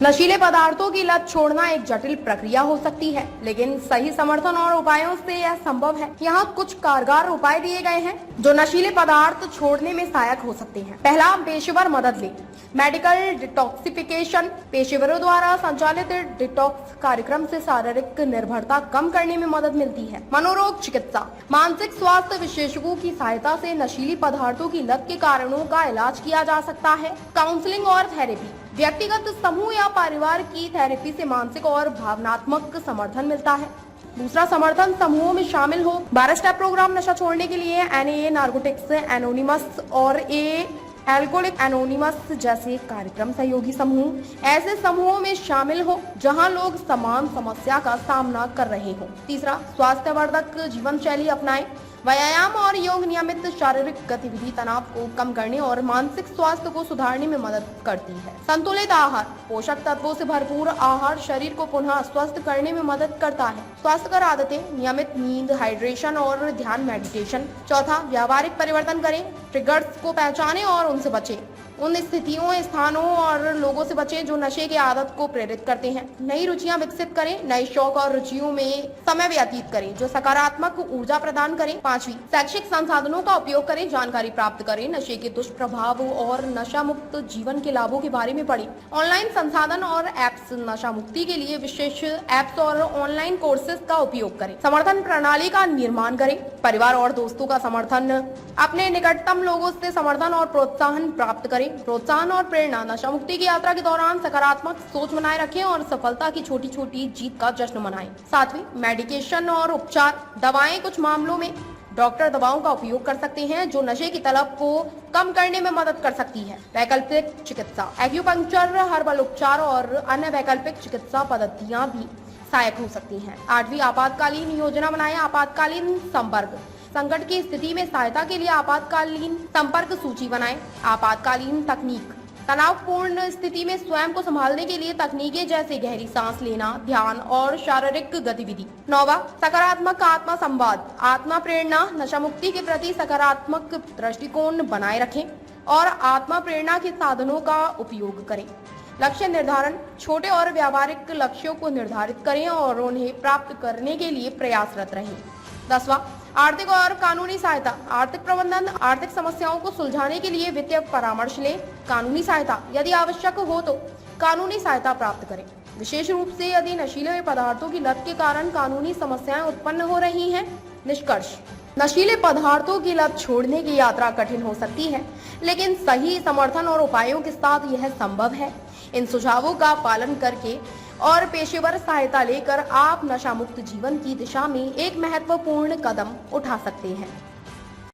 नशीले पदार्थों की लत छोड़ना एक जटिल प्रक्रिया हो सकती है, लेकिन सही समर्थन और उपायों से यह संभव है। यहाँ कुछ कारगर उपाय दिए गए हैं जो नशीले पदार्थ छोड़ने में सहायक हो सकते हैं। पहला, पेशेवर मदद लें। मेडिकल डिटॉक्सिफिकेशन पेशेवरों द्वारा संचालित डिटॉक्स कार्यक्रम से शारीरिक निर्भरता कम करने में मदद मिलती है। मनोरोग चिकित्सा, मानसिक स्वास्थ्य विशेषज्ञों की सहायता से नशीली पदार्थों की लत के कारणों का इलाज किया जा सकता है। काउंसलिंग और थेरेपी, व्यक्तिगत समूह या परिवार की थेरेपी से मानसिक और भावनात्मक समर्थन मिलता है। दूसरा, समर्थन समूहों में शामिल हो। 12 स्टेप प्रोग्राम नशा छोड़ने के लिए NAA, नार्कोटिक्स एनोनिमस और एल्कोहलिक एनोनिमस जैसे कार्यक्रम सहयोगी समूह ऐसे समूहों में शामिल हो जहां लोग समान समस्या का सामना कर रहे हो। तीसरा, स्वास्थ्यवर्धक जीवन शैली अपनाएं। व्यायाम और योग नियमित शारीरिक गतिविधि तनाव को कम करने और मानसिक स्वास्थ्य को सुधारने में मदद करती है। संतुलित आहार, पोषक तत्वों से भरपूर आहार शरीर को पुनः स्वस्थ करने में मदद करता है। स्वास्थ्यकर आदतें, नियमित नींद, हाइड्रेशन और ध्यान, मेडिटेशन। चौथा, व्यावहारिक परिवर्तन करें। ट्रिगर्स को पहचानें और उनसे बचें। उन स्थितियों, स्थानों और लोगों से बचें जो नशे की आदत को प्रेरित करते हैं। नई रुचियां विकसित करें। नए शौक और रुचियों में समय व्यतीत करें जो सकारात्मक ऊर्जा प्रदान करें। पांचवी, शैक्षिक संसाधनों का उपयोग करें, जानकारी प्राप्त करें। नशे के दुष्प्रभाव और नशा मुक्त जीवन के लाभों के बारे में पढ़ें। ऑनलाइन संसाधन और एप्स, नशा मुक्ति के लिए विशेष एप्स और ऑनलाइन कोर्सेज का उपयोग करें। समर्थन प्रणाली का निर्माण करें। परिवार और दोस्तों का समर्थन, अपने निकटतम लोगों से समर्थन और प्रोत्साहन प्राप्त करें। प्रोत्साहन और प्रेरणा, नशा मुक्ति की यात्रा के दौरान सकारात्मक सोच बनाए रखें और सफलता की छोटी छोटी जीत का जश्न मनाएं। सातवीं, मेडिकेशन और उपचार, दवाएं। कुछ मामलों में डॉक्टर दवाओं का उपयोग कर सकते हैं जो नशे की तलब को कम करने में मदद कर सकती है। वैकल्पिक चिकित्सा, एक्यूपंक्चर, हर्बल उपचार और अन्य वैकल्पिक चिकित्सा पद्धतियां भी सहायक हो सकती हैं। आठवीं, आपातकालीन योजना बनाएं। आपातकालीन संपर्क, संकट की स्थिति में सहायता के लिए आपातकालीन संपर्क सूची बनाएं। आपातकालीन तकनीक, तनावपूर्ण स्थिति में स्वयं को संभालने के लिए तकनीकें जैसे गहरी सांस लेना, ध्यान और शारीरिक गतिविधि। नौवां, सकारात्मक आत्मा संवाद, आत्मा प्रेरणा, नशा मुक्ति के प्रति सकारात्मक दृष्टिकोण बनाए रखें और आत्मा प्रेरणा के साधनों का उपयोग करें। लक्ष्य निर्धारण, छोटे और व्यावहारिक लक्ष्यों को निर्धारित करें और उन्हें प्राप्त करने के लिए प्रयासरत रहें। 10वां, आर्थिक और कानूनी सहायता, आर्थिक प्रबंधन, आर्थिक समस्याओं को सुलझाने के लिए वित्तीय परामर्श लें। कानूनी सहायता, यदि आवश्यक हो तो कानूनी सहायता प्राप्त करें, विशेष रूप से यदि नशीले पदार्थों की लत के कारण कानूनी समस्याएं उत्पन्न हो रही हैं। निष्कर्ष, नशीले पदार्थों की लत छोड़ने की यात्रा कठिन हो सकती है, लेकिन सही समर्थन और उपायों के साथ यह संभव है। इन सुझावों का पालन करके और पेशेवर सहायता लेकर आप नशा मुक्त जीवन की दिशा में एक महत्वपूर्ण कदम उठा सकते हैं।